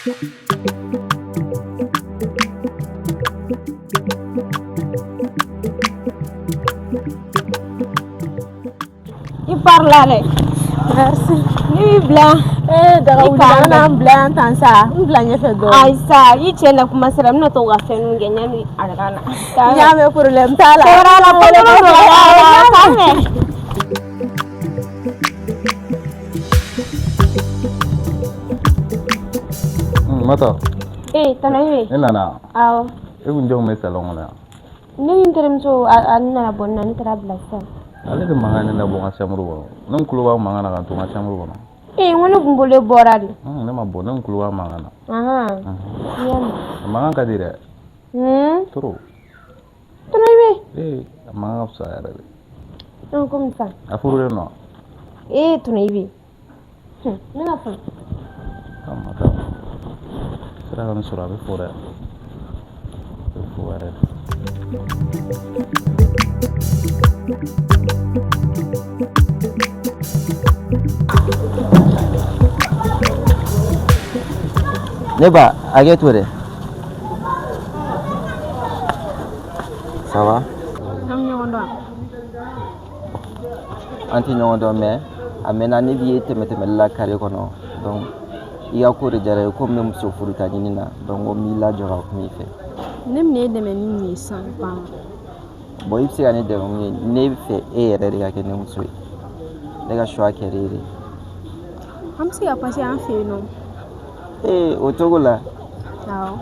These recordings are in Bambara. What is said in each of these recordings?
Il parle là. Merci. Ni blanc. Daga blanc tan sa. Blanc fait do. Ai sa, yi ce na kuma sara na to ga fenu genya ni argana. Ya me problème ta la. Sera la patron Mata. Tanai. Nana. Aw. Kun jom me salon na. Ni interim so anna bonna ni tara blasta. Ale de mangana na bonga chamru wono. Nam kuluwa mangana kan tunga chamru wono. Wani gumbole boradi. Ne ma bo nam kuluwa mangana. Aha. Yan. Mangana ka dire. Turu. Tanai be. Mangana sa yare. Non comme ça. Afuru no. Tanai be. Nana fa. Mata. Sera kan sura be fora. Be fora. Neba, arrête toi. Ça va? Anti non do mais amena ni bi temete la carré kono. Donc il y a ko de jare ko même so furuta nyina donc o mi la jora ko mi fe. Nem ne de men ni san pa. Boy ipsi ani de mi ne fe e yere de ka ne muso. Daga shwa kerere. Am si a passé en fait non. Au Togo là. Ah.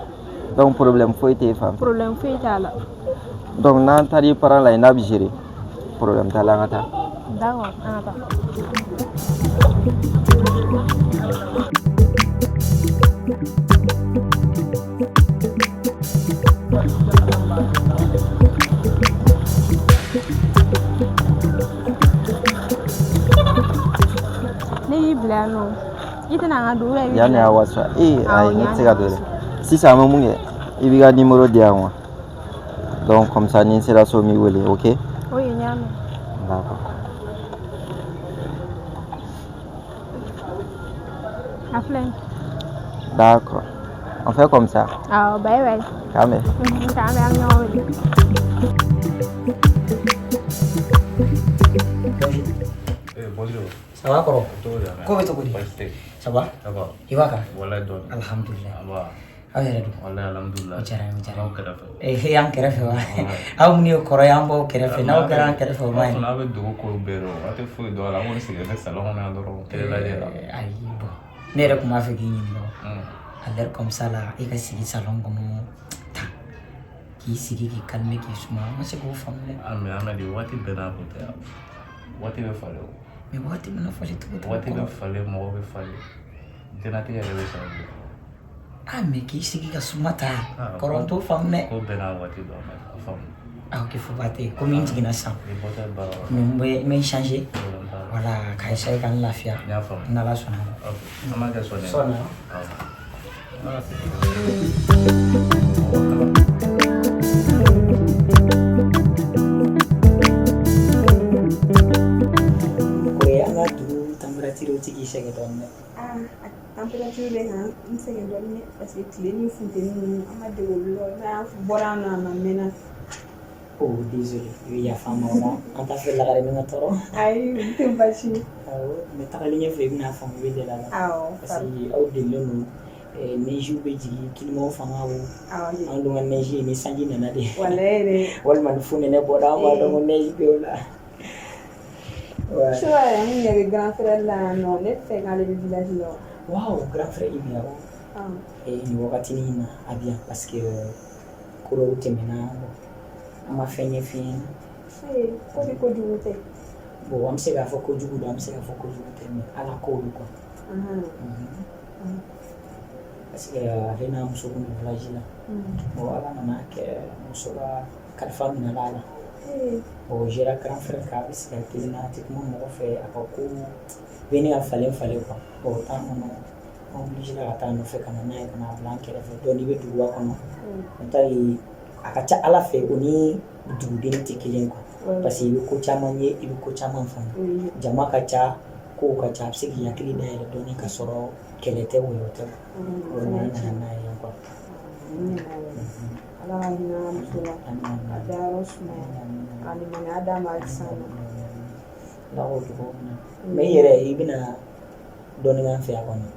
Donc problème foi te femme. Problème foi ta la. Donc nan tari parent la ina bijiri. Problème ta la ngata. D'accord, ata. Ni blano. Itana ngadu ya. Yani awasa. Ai ni tsega dole. Si ça me munge. Ibiga numéro dia moi. Donc comme ça ni sera so mi wele, OK? Oui, nyame. D'accord. Aflen. D'accord. On fait comme ça. Ah, bye bye. Kame. Kame ang nyome. Bonjour. Ça va, Koro? Comment Ça va? Ça va. Iwaka? Wallahi don. Alhamdulillah. Aba. Aw yɛrɛ don? Wallahi alhamdulillah. O diyara n ye, o diyara n ye. N'aw kɛrɛfɛ. Y'an kɛrɛfɛ wa? Aw minnu ye kɔrɔ ye, an b'aw kɛrɛfɛ. N'aw kɛra an kɛrɛfɛ o man ɲi. N'a bɛ dogo ko bɛɛ dɔn, a tɛ foyi dɔn a la. An kɔni sigilen bɛ salon kɔnɔ yan dɔrɔn, kɛlɛ lajɛ la. Ayi, bon. Ne yɛrɛ tun b'a fɛ k'i ɲininka o. À l'air comme ça là, i ka sigi salon kɔnɔ tan. K'i sigi k'i calmer k'i suma. An ma se k'o faamu dɛ. Mais Amady, waati bɛɛ n'a ko tɛ. Waati bɛ falen o. Mais waati mana falen cogo cogo. Waati bɛ falen, mɔgɔ bɛ falen. Diɲɛnatigɛ yɛrɛ bɛ changer. Mais k'i sigi ka suma ta. Kɔrɔ n t'o faamu dɛ. Ko bɛɛ n'a waati dɔn, mais a faamu. Ok, faut pas te. Comme une jiginna sisan. Mais n bɛ changer. Voilà, k'a essayer ka n lafiya. N y'a faamu. N'Ala sɔnna ma. Ok, an b'a kɛ sɔnni ye. Sɔnni. Température tigi sɛgɛn dɔɔnin dɛ. Température bɛ kan n sɛgɛn dɔɔnin dɛ parce que tile ni funteni ninnu an ma dege olu la n'a bɔra an na a ma mɛnna. Oh désolé, i bɛ yafa n ma o la an t'a fɛ lagare min ka tɔɔrɔ. Ayi o tɛ baasi ye. Awɔ mais tagalen ɲɛfɛ i bɛna faamu i bɛ deli a la. Awɔ parce que aw delilen don neige bɛ jigin climat fanga o. Awɔ an dun ka neige ni sanji nana de. Walayi yɛrɛ. Walima ni funɛnɛ bɔra an b'a dɔn ko neige bɛ o la. Su yɛrɛ min yɛrɛ grand frère la yan nɔ ne fɛ k'ale bɛ village la. Waaw grand frère i bɛ yan o. Nin wagati in na a bɛ yan parce que kodow tɛmɛna an ma fɛn ɲɛf'i ɲɛna. Ko bɛ kojugu tɛ. Bon an bɛ se k'a fɔ kojugu don an bɛ se k'a fɔ kojugu tɛ mais ala ko don quoi. Parce que ale n'a muso kun bɛ village la. Bon ala nana kɛ muso ka kalifa minɛ a la. Bon jɛra grand frère k'a bɛ se ka kelen na a tɛ kuma mɔgɔ fɛ a ka ko bɛ ne ka falen falen quoi. Bon o temps kɔnɔ an obligé ka taa nɔfɛ ka na n'a ye ka na bila an kɛrɛfɛ dɔn n'i bɛ duguba kɔnɔ n'o a ka ca ala fɛ o ni duguden tɛ kelen quoi parce que i bɛ ko caman ye i bɛ ko caman faamu jama ka ca ko ka ca a bɛ se k'i hakili dayɛlɛ dɔɔni ka sɔrɔ kɛlɛ tɛ woyo tɛ o na nana n'a ye quoi. Ala ka hinɛ an muso la a dayɔrɔ sumaya a limaniya d'a ma halisa Ala k'o cogo min na mais i yɛrɛ i bɛna dɔɔni k'an fɛ yan kɔni.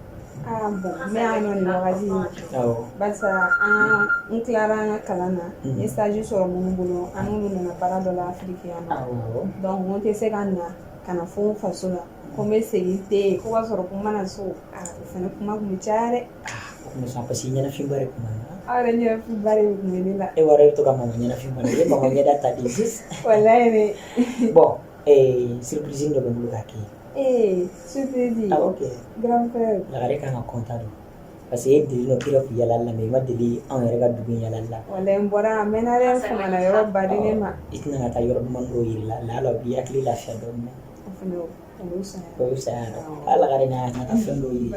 bon n bɛ yan nɔ nin wagati in na barisa n tilara an ka kalan na n ye stage sɔrɔ minnu bolo an n'olu nana baara dɔ la Afiriki yan nɔ donc n tɛ se ka na ka na fo n faso la ko n bɛ segin ten ko b'a sɔrɔ ko n mana so o fana kuma kun bɛ caya dɛ. Kuma sɔn parce que ɲɛnafinba de kun bɛ na. Aw yɛrɛ ɲɛnafinba de kun bɛ ne la. E wɔɔrɔ i bɛ to ka mama ɲɛnafinba de i ye mama ɲɛda ta de walayi de. Bon surprise dɔ bɛ n bolo k'a kɛ ye. Surprise. Ok. Grand frère. Lagare kan ka content de parce que e deli dɔ kira kun yala la mais i ma deli anw yɛrɛ ka dugu in yala la. Walayi n bɔra a mɛnna dɛ n famana yɔrɔ ba di ne ma. I tɛna ka taa yɔrɔ duman dɔw yiri la la ala b'i hakili lafiya dɔɔni. O fana o y'o saya. O y'o saya dɛ. Ala Lagare n'a ka taa fɛn dɔw yiri.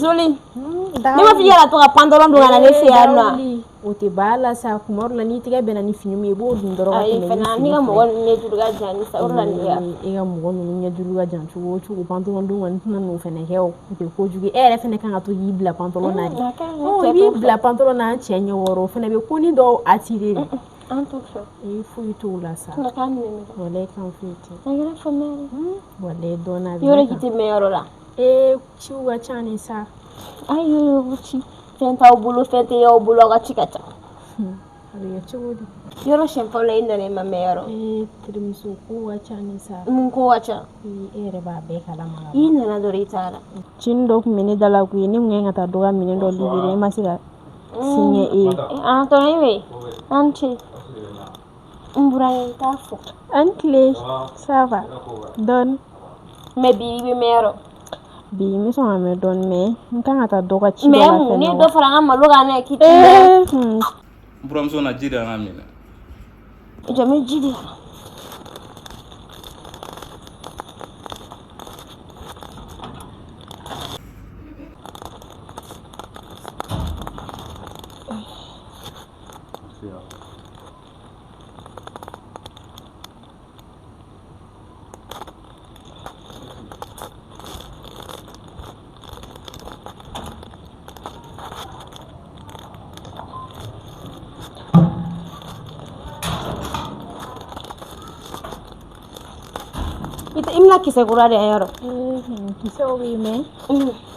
Joli. Ne ma f'i yala to ka pantalon don ka na ne fɛ yan nɔ. O tɛ b'a la sa kuma dɔ la n'i tɛgɛ bɛnna ni fini min i b'o dun dɔrɔn ka tɛmɛ ni fini fana ni ka mɔgɔ ninnu ɲɛjuru ka jan ni sa o de la ne ya. E ka mɔgɔ ninnu ɲɛjuru ka jan cogo o cogo pantalon don kɔni tɛna n'o fana kɛ o tɛ kojugu e yɛrɛ fana kan ka to k'i bila pantalon na de. I b'i bila pantalon na cɛ ɲɛ wɔɔrɔ o fana bɛ ko ni dɔw attiré de. An t'o fɛ. Foyi t'o la sa. Walayi kan foyi tɛ. A yɛrɛ faamuya. Walayi dɔɔnin a bɛ. Yɔrɔ ji tɛ mɛn yɔrɔ la. Ciw ka ca ni sa. Ayi ci fɛn t'aw bolo fɛn tɛ y'aw bolo aw ka ci ka ca. A bɛ kɛ cogo di? Yɔrɔ siɲɛ fɔlɔ i nana i ma mɛn yɔrɔ. Terimuso ko ka ca ni sa. Mun ko ka ca? E yɛrɛ b'a bɛɛ kalama. I nana dɔrɔn i taara. Cini dɔ tun bɛ ne da la koyi ne kun kan ka taa dɔ ka minɛn dɔ libéré e ma se ka signé e ye. Tɔnɔ i bɛ an cɛ n burankɛ t'a fɔ. An tile ça va dɔɔni. Mais bi i bɛ mɛn yɔrɔ. Bi n bɛ sɔn ka mɛn dɔɔni mais n kan ka taa dɔ ka ci dɔ la fɛnɛ. Mais mun ni dɔ fara an ka malo kan n'a ye k'i tɛ mɛn. N buramuso na ji de y'an ka minɛ. Jɔn bɛ ji di. Imla kisɛ kura de yɔrɔ. Kisɛw bɛ yen mais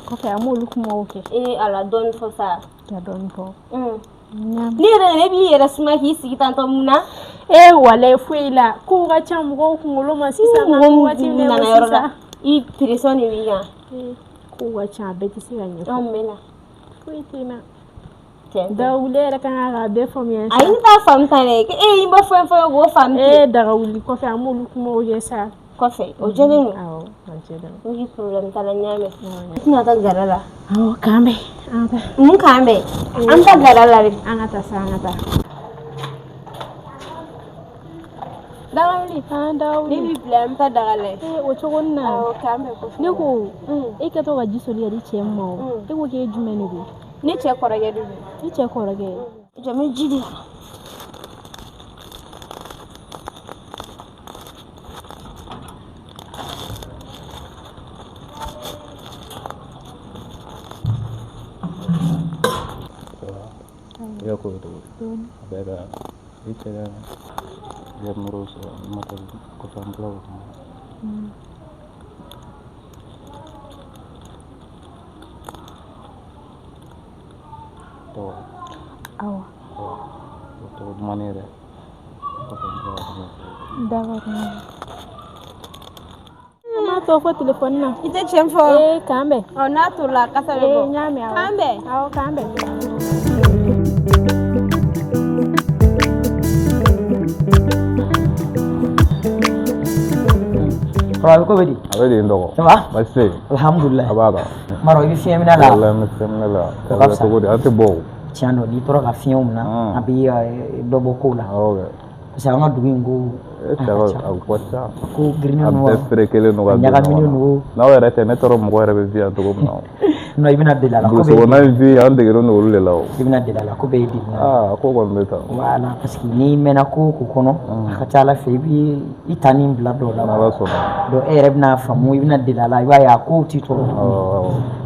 kɔfɛ an m'olu kumaw kɛ. Ala dɔɔni fɔ sa. Ka dɔɔni fɔ. Ni yɛrɛ ne b'i yɛrɛ suma k'i sigi tantɔ mun na? Walayi foyi la kow ka ca mɔgɔw kunkolo ma sisan na waati min na yɔrɔ la. I pression de b'i kan. Kow ka ca a bɛɛ tɛ se ka ɲɛfɔ. Anw bɛ na. Foyi tɛ na. Dagawuli yɛrɛ kan k'a bɛɛ faamuya sa. Ayi ne t'a faamu tan dɛ. I ma fɛn fɛn k'o faamu ten. Dagawuli kɔfɛ an m'olu kumaw kɛ sa. Kɔfɛ o jɛlen don. Awɔ a jɛlen don. N problème t'a la n y'a mɛn. I tɛna taa gara la. Awɔ k'an bɛn an ka taa. Mun k'an bɛn? An ta gara la de. An ka taa sa an ka taa. Dagawuli. Dagawuli. Ne b'i bila an bɛ taa daga la. O cogonin na. Awɔ k'an bɛn kɔfɛ. Ne ko e kɛ to ka ji soli ka di cɛ ma o. E ko k'e jumɛn de don? Ne cɛ kɔrɔkɛ de don. I cɛ kɔrɔkɛ. Jɔn bɛ ji di. Ya ko to. Bega ite ya. Ya moroso mata ko tamblo. To. Awa. To manere. Ko tamblo. D'accord. N'a to fɔ téléphone na. I tɛ tiɲɛ fɔ. K'an bɛn. N'a to la kasa bɛ bɔ. N y'a mɛn awɔ. K'an bɛn. Awɔ k'an bɛn. Kɔrɔ ko bɛ di? A bɛ di n dɔgɔ. Ça va? Baasi. Alhamdulillah. A b'a la. Maro i bɛ fiɲɛ minɛ la. Walahi n bɛ fiɲɛ minɛ la. O ka fisa. Cogo di? A tɛ bɔ o. Tiɲɛ don n'i tora ka fiɲɛw minɛ a bɛ dɔ bɔ kow la. Awɔ kɛ. Parce que an ka dugu in ko E cɛ a ko ca. Ko girinya a ninnu bɛɛ feere kelen don ka ɲagaminen don. N'aw yɛrɛ tɛ ne tɔɔrɔ mɔgɔ yɛrɛ bɛ vi yan cogo min na. non i bɛna deli a la ko Burusi kɔnɔna in f'i an degera n'olu de la o. i bɛna deli a la ko bɛɛ ye deli Ko kɔni bɛ taa. voilà parce que n'i mɛnna ko kɔnɔ a ka ca Ala fɛ i b'i ta ni bila dɔw la N'Ala sɔnna. donc e yɛrɛ bɛna faamu i bɛna deli a la i b'a ye a kow t'i tɔɔrɔ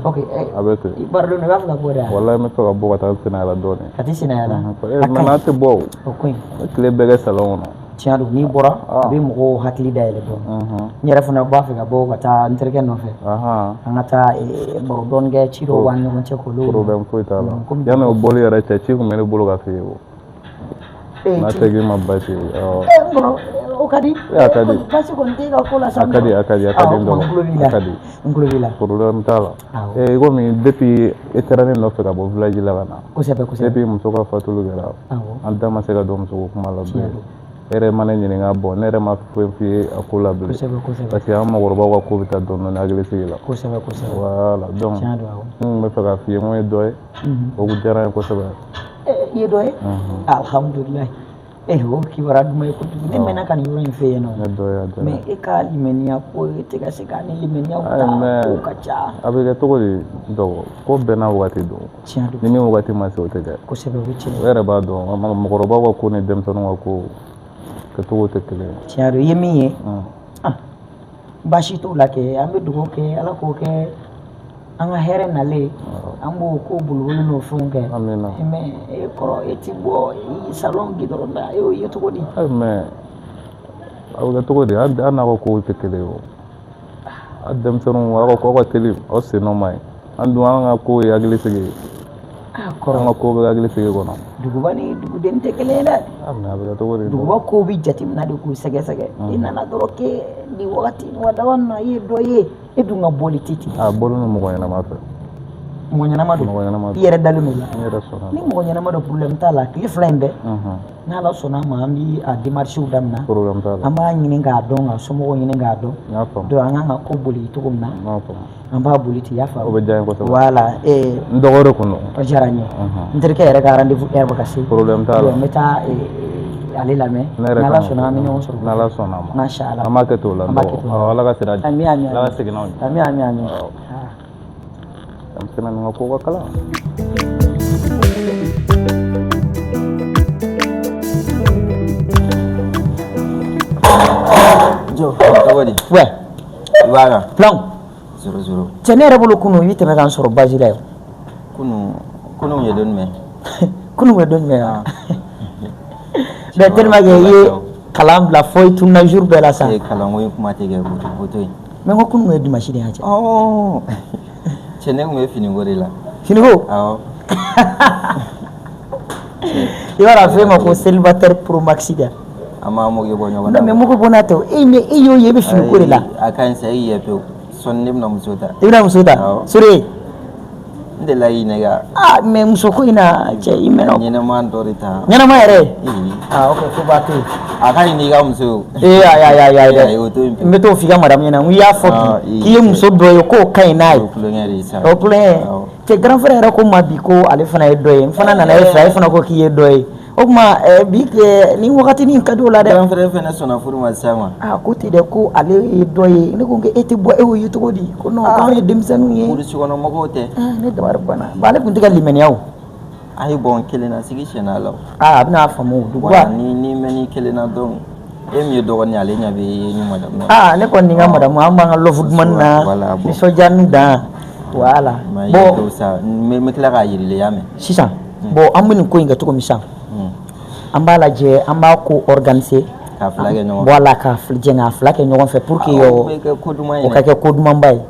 ok a bɛ ten i baara dɔn i b'a fɛ ka bɔ de wa wallahi n bɛ fɛ ka bɔ ka taa Sɛnɛgali la dɔɔnin ka t'i Sɛnɛgali la nana tɛ bɔ o ko in o tile bɛɛ kɛ salon kɔnɔ tiɲɛ don n'i bɔra a bɛ mɔgɔw hakili dayɛlɛ dɔɔnin n yɛrɛ fana b'a fɛ ka bɔ ka taa n terikɛ nɔfɛ an ka taa baro dɔɔnin kɛ ci dɔw b'an ni ɲɔgɔn cɛ k'olu problème foyi t'a la yanni o bɔli yɛrɛ cɛ ci kun bɛ ne bolo ka f'i ye o n'a tɛgɛ ma basi o ka di a ka di basi kɔni tɛ ka ko la sa a ka di a ka di a ka di n ka di n tulo b'i la problème t'a la i komi depuis e taara ne nɔfɛ ka bɔ village la ka na kosɛbɛ kosɛbɛ depuis muso ka fatuli kɛra an da ma se ka don muso ko kuma la bilen e yɛrɛ ma ne ɲininka bɔn ne yɛrɛ ma foyi f'i ye a ko la bilen parce que an makɔrɔbaw ka ko bɛ taa dɔɔnin dɔɔnin hakilisigi la kosɛbɛ kosɛbɛ voilà donc n kun bɛ fɛ ka f'i ye n ko ye dɔ ye o kun diyara n ye kosɛbɛ i ye dɔ ye alhamdulilayi o kibaruya duman ye kojugu ne mɛnna ka nin yɔrɔ in fɛ yen nɔ mais e ka limaniya ko e tɛ ka se ka ni limaniya ta o ka ca a bɛ kɛ cogo di dɔgɔ ko bɛɛ n'a wagati don tiɲɛ don ni min wagati ma se o tɛ kɛ kosɛbɛ o bɛ tiɲɛ o yɛrɛ b'a dɔn mɔgɔkɔrɔbaw ka ko ni denmisɛnninw ka ko kɛcogo tɛ kelen ye tiɲɛ don i ye min ye baasi t'o la kɛ an bɛ dugawu kɛ Ala k'o kɛ an ka hɛrɛ nalen an b'o ko boloboli n'o fɛnw kɛ mais e kɔrɔ e ti bɔ salon gidɔrɔn na e y'o ye cogo di mais a bɛ kɛ cogo di an n'a ka kow tɛ kelen ye o a denmisɛnninw aw ka teli aw sen nɔ ma ɲi an dun an ka kow ye hakilisigi ye an ka kow bɛ hakilisigi kɔnɔ duguba ni duguden tɛ kelen ye dɛ a bɛ kɛ cogo di duguba kow bɛ jateminɛ de k'u sɛgɛsɛgɛ i nana dɔrɔn k'e nin wagati nin wadawa na i ye dɔ ye e dun ka bɔli tɛ ten a bɔlen don mɔgɔ ɲɛnama fɛ mɔgɔ ɲɛnama don i yɛrɛ dalen don la n yɛrɛ sɔnna ni mɔgɔ ɲɛnama don problème t'a la tile fila in bɛɛ n'Ala sɔnna a ma an bɛ a démarches daminɛ problème t'a la an b'a ɲini k'a dɔn ka somɔgɔw ɲini k'a dɔn donc an kan ka ko boli cogo min na an b'a boli ten i y'a faamu o bɛ diya n ye kosɛbɛ voilà n dɔgɔ de kun don o diyara n ye n terikɛ yɛrɛ ka rendez-vous heure bɛ ka se problème t'a la n bɛ taa ale lamɛn n'Ala sɔnna an bɛ ɲɔgɔn sɔrɔ n'Ala sɔnna a ma masha Allah an b'a kɛ t'o la Ala ka sira ami ami Ala ka segin n'aw ye ami ami ami denmisɛnnin ka ko ka kalan Jo, tɔgɔ di? Ouais. I b'a kan? Plan. 0-0. Cɛ ne yɛrɛ bolo kunun i tɛmɛ k'an sɔrɔ basi la yan. Kunun ye don jumɛn? Kunun ye don jumɛn yan? Mais tellement que i ye kalan bila fo i tununa jour bɛɛ la sa. Kalanko in kuma tɛ kɛ o to yen. Mais n ko kunun ye dimanche de ye cɛ. Cɛ ne tun bɛ finiko de la. Finiko? Awɔ. I b'a dɔn a fɔ e ma ko célibataire pro max dɛ. An b'a mugu bɔ ɲɔgɔn na. Non mais mugu bɔ n'a tɛ e y'o ye i bɛ finiko de la. A ka ɲi sa e y'i yɛ pewu sɔnni ne bɛna muso ta. I bɛna muso ta? Sore. N delila k'i nɛgɛ. Mais muso ko in na cɛ i mɛnna. Ɲɛnɛma dɔ de ta. Ɲɛnɛma yɛrɛ? Ok fo b'a to yen. A ka ɲi n'i ka muso ye. Ayi o to yen. N bɛ t'o f'i ka madame ɲɛna n y'a fɔ bi k'i ye muso dɔ ye k'o ka ɲi n'a ye. O kulonkɛ de ye sa. O kulonkɛ. Cɛ grand frère yɛrɛ ko n ma bi ko ale fana ye dɔ ye n fana nana e fɛ e fana ko k'i ye dɔ ye. O tuma bi ni wagatinin ka di o la dɛ. Grand frère fana sɔnna furu ma sisan ma. Ko ten dɛ ko ale ye dɔ ye ne ko e tɛ bɔ e y'o ye cogo di ko non k'anw ye denmisɛnninw ye. Burusi kɔnɔ mɔgɔw tɛ. Ne dabari banna bon ale tun tɛ ka limaniya o. A ye bɔn kelen na sigi siɲɛ la o. A bɛna faamu duguba. Ni mɛnni kelen na dɔn e min ye dɔgɔnin ale ɲɛ bɛ ni madamu. Ne kɔni ni n ka madamu an b'an ka lɔfu dumuni na nisɔndiya ni dan voilà. Bon n bɛ tila k'a yir'i la i y'a mɛn. Sisan bon an bɛ nin ko in kɛ cogo min sisan an b'a lajɛ an b'a ko organiser ka fila kɛ ɲɔgɔn fɛ voilà ka jɛn ka fila kɛ ɲɔgɔn fɛ pour que o ka kɛ ko dumanba ye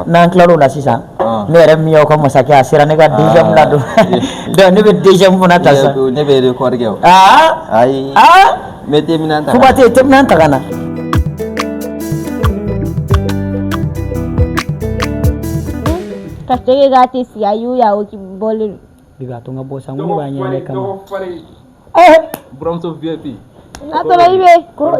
n'an tilal'o la sisan ne yɛrɛ min y'aw ka masakɛ a sera ne ka deuxième la don donc ne bɛ deuxième fana ta sisan ne bɛ record kɛ o ayi n bɛ terminal ta fuba tɛ terminal ta ka na ka tege ka te si ayu ya o ki bole biga to nga bosa ngoni ba nyane kama buramuso VIP atolo ibe ko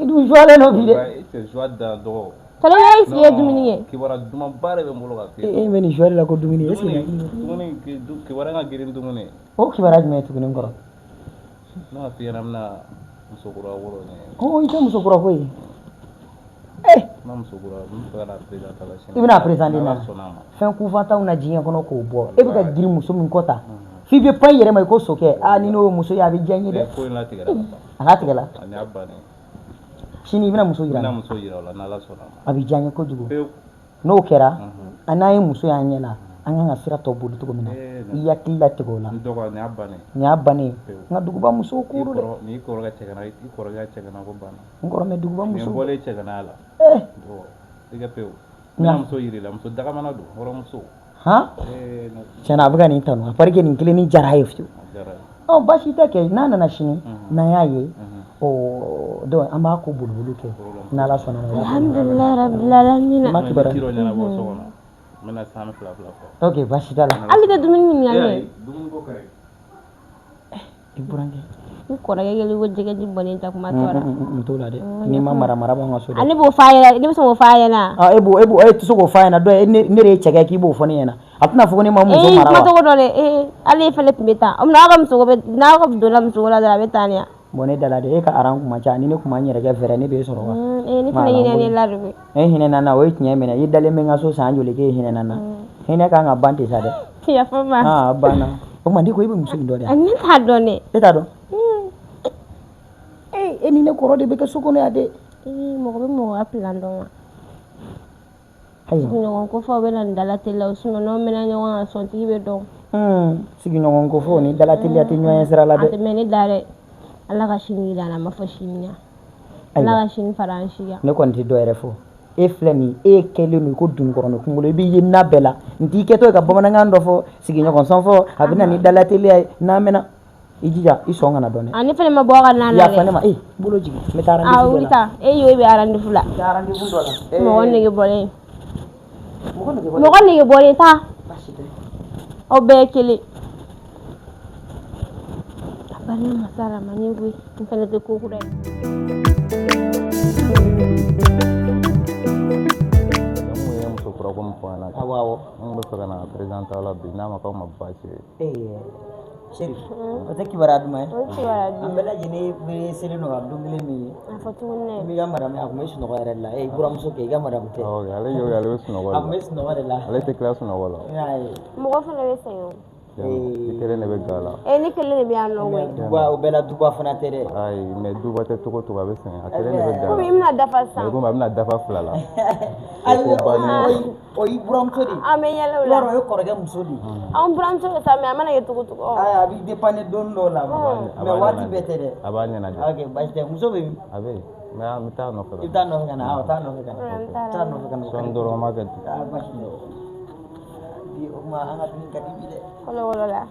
idu joale no bide c'est joie da do tolo ye si e dumuni ye kibara duma bare be mbolo ka fe meni joale la ko dumuni esi dumuni kibara nga girin dumuni o kibara jme to kunen koro na fi namna musokura woro ne ite musokura ko yi I bɛna présenter na fɛn kunfantaw na diɲɛ kɔnɔ k'o bɔ e bɛ ka giri muso min kɔ ta f'i bɛ pan i yɛrɛ ma i ko sokɛ ni n'o ye muso ye a bɛ diya n ye dɛ a n'a tigɛla sini i bɛna muso yira a bɛ diya n ye kojugu n'o kɛra a n'a ye muso y'an ɲɛ la an kan ka sira tɔ boli cogo min na i hakili la tigɛ o la nin y'a bannen n ka duguba musow kuru dɛ n kɔrɔ mɛ duguba musow tiɲɛna a bɛ ka nin tanu a pari que nin kelen ni jara a ye fiyewu baasi tɛ kɛ n'a nana sini n'an y'a ye donc an b'a ko boli kɛ n'Ala sɔnna ma alhamdulilahi rabbil alamin ma kibaruya Mana sana fila fɔ. Ok, baasi t'a la. Hali tɛ dumuni ɲininkali. Dumuni ko kɛrɛ. I burankɛ. N kɔrɔkɛ kɛlen ko jɛgɛji bɔlen ta kuma tɔra. N t'o la dɛ. N'i ma mara b'an ka so dɛ. Ale b'o f'a ɲɛna, ne bɛ se k'o f'a ɲɛna. E tɛ se k'o f'a ɲɛna dɔ ne de ye cɛ kɛ k'i b'o fɔ ne ɲɛna. A tɛna fɔ ko ne ma muso mara wa. Kuma tɔgɔ dɔ dɛ, ale fɛnɛ tun bɛ taa. N'aw ka donna muso la dɔrɔn a bɛ taa ni ya. Bon ne dala de e ka aran kuma ca ni ne kuma n yɛrɛ kɛ fɛrɛ ne b'e sɔrɔ wa. Ne fana hinɛ ne la de. E hinɛ na o ye tiɲɛ minɛ i dalen bɛ n ka so san joli k'e hinɛ na. Hinɛ kan ka ban ten sa dɛ. Yafa n ma. Banna. O tuma ne ko e bɛ muso in dɔn dɛ. Ne t'a dɔn dɛ. E t'a dɔn. E ni ne kɔrɔ de bɛ kɛ so kɔnɔ yan dɛ. Mɔgɔ bɛ mɔgɔ ka plan dɔn wa. Sigiɲɔgɔn ko fɔ bɛ na nin dala teliya o n'aw mɛnna ɲɔgɔn kan sɔntigi bɛ dɔn. Sigiɲɔgɔn ko fɔ ni dala teliya tɛ ɲɔgɔn sira la dɛ. A tɛ mɛn ne da dɛ. Ala ka sini jira a ma fɔ sini na. Ala ka sini fara an si kan. Ne kɔni tɛ dɔ yɛrɛ fɔ. E filɛ nin e kɛlen don ko dunkɔrɔni kunkolo i b'i ye n'a bɛɛ la n t'i kɛtɔ ka bamanankan dɔ fɔ sigiɲɔgɔn sɔn fɔ a bɛ na ni dala teliya ye n'a mɛnna i jija i sɔn kana dɔn dɛ. Ne fana ma bɔ ka na dɛ. Yafa ne ma bolo jigin n bɛ taa rendez-vous dɔ la. E y'o bɛ rendez-vous la. Rendez-vous dɔ la. Mɔgɔ nege bɔlen. Mɔgɔ nege bɔlen ta. Aw bɛɛ ye kelen. Bari masala ma ne koyi n fana tɛ ko kura ye. Awɔ n bɛ fɛ ka na présenter la bi n'a ma k'aw ma baasi ye. Chéri o tɛ kibaruya duman ye. An bɛɛ lajɛlen bɛ selen don ka don kelen min ye. A fɔ tuguni dɛ. I b'i ka madame a tun bɛ sunɔgɔ yɛrɛ de la i buramuso kɛ i ka madame tɛ. Ale bɛ sunɔgɔ la. A tun bɛ sunɔgɔ de la. Ale tɛ tila sunɔgɔ la. Mɔgɔ fana bɛ sɛgɛn. I kelen de bɛ ga la. Ne kelen de bɛ yan nɔ koyi. O bɛɛ la duba fana tɛ dɛ. Ayi mais duba tɛ cogo a bɛ sɛgɛn a kelen de bɛ ga la. Komi i bɛna dafa sisan. Komi a bɛna dafa 2 la. O y'i buramuso de ye. An bɛ yɛlɛ o la. I b'a dɔn o ye kɔrɔkɛ muso de ye. An buramuso bɛ taa mais a mana kɛ cogo cogo. A b'i dépendre don dɔw la mais waati bɛɛ tɛ dɛ. A b'a ɲɛnajɛ. Ok baasi tɛ muso bɛ yen. A bɛ yen mais an bɛ taa nɔfɛ. I bɛ taa nɔfɛ ka na taa nɔfɛ ka na. Taa nɔfɛ ka na. Sɔɔni dɔrɔn an b'a kɛ ten. Baasi tɛ. Bi o tuma an ka dumuni ka di bi dɛ. Kɔlɔkɔlɔ la.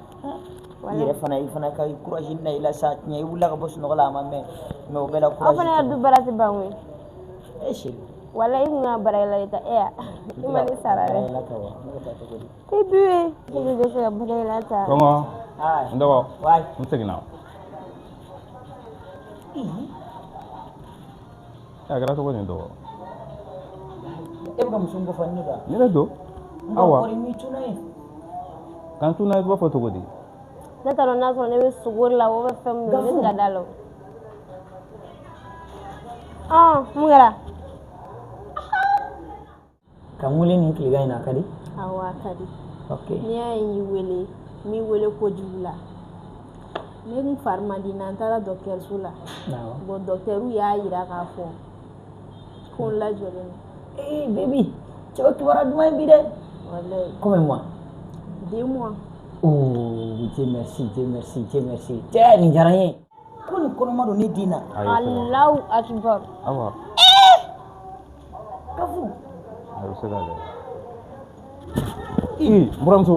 I yɛrɛ fana ka courage na i la sa tiɲɛ i wulila ka bɔ sunɔgɔ la a ma mɛn mais o bɛɛ la courage. Aw fana ka du baara tɛ ban koyi. Chéri. Wala i kun ka baara la i ta i ma ne sara dɛ. I bi ye. Ne bɛ se ka baara la ta. Kɔngɔ. N dɔgɔ. N seginna. A kɛra cogo di dɔgɔ? E bɛ ka muso min ko fɔ ne da. Ne de don. Awa. Ni tuna ye. Kan tuna ye i b'a fɔ cogo di? Ne t'a dɔn n'a sɔrɔ ne bɛ sogo la o bɛ fɛn min don ne tɛ ka da la. Mun kɛra? Ka n wele nin tilegan in na a ka di? Awɔ a ka di. Ok. N'i y'a ye n y'i wele n b'i wele kojugu la ne kun fari man di n'an taara dɔkitɛriso la bon dɔkitɛriw y'a yira k'a fɔ ko n lajɔlen don. Baby cɛ o kibaruya duman ye bi dɛ. Walayi. Combien de mois? 2 mois. Dieu merci. Cɛ nin diyara n ye. Ko nin kɔnɔma don ne den na. Alahu akibaru. Awa. Kafu. A bɛ se ka kɛ. Buramuso.